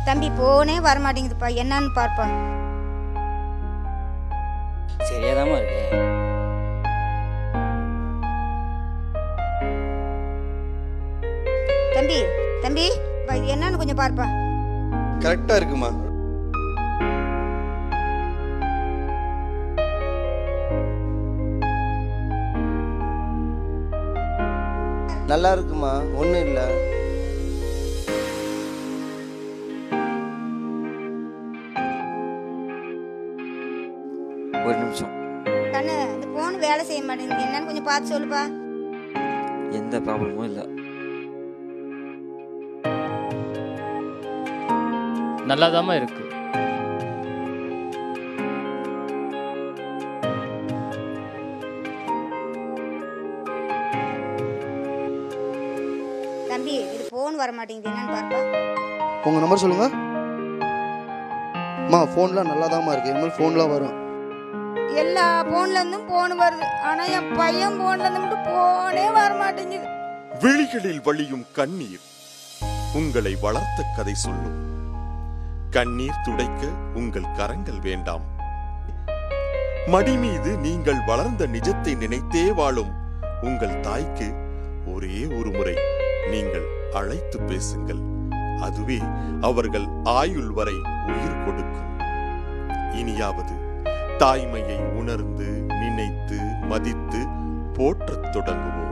தம்பி போனே வரமாட்டேங்குதுப்பா, என்னன்னு பார்ப்பா. சரியாதாமா இருக்கு. தம்பி தம்பி என்னன்னு கொஞ்சம் பார்ப்பா. கரெக்டா இருக்குமா? நல்லா இருக்குமா, ஒன்றும் இல்லை. ஒரு நிமிஷம். கண்ணு, இந்த போன் வேலை செய்ய மாட்டேங்குது, என்னன்னு கொஞ்சம் பார்த்து சொல்லுப்பா. எந்த ப்ராப்ளமும் இல்லை. நல்லாதாம்மா இருக்கு. தம்பி இது போன் வர மாட்டேங்குது, என்னன்னு பார்ப்பா. உங்கள் நம்பர் சொல்லுங்க. அம்மா ஃபோன்லாம் நல்லாதாம்மா இருக்கு, இனிமேல் ஃபோன்லாம் வரும். எல்லா போன்ல இருந்தும் போன் வருது, ஆனா என் பையன் போன்ல இருந்து மட்டும் போனே வர மாட்டேங்குது. விழிகளில் வழியும் கண்ணீர் உங்களை வளர்த்த கதை சொல்லும். கண்ணீர் துடைக்க உங்கள் கரங்கள் வேண்டாம். மடி மீது நீங்கள் வளர்ந்த நிஜத்தை நினைத்தே வாழும் உங்கள் தாய்க்கு ஒரே ஒரு முறை நீங்கள் அழைத்து பேசுங்கள். அதுவே அவர்கள் ஆயுள் வரை உயிர் கொடுக்கும். இனியாவது தாய்மையை உணர்ந்து நினைத்து மதித்து போற்றத் தொடங்குவோம்.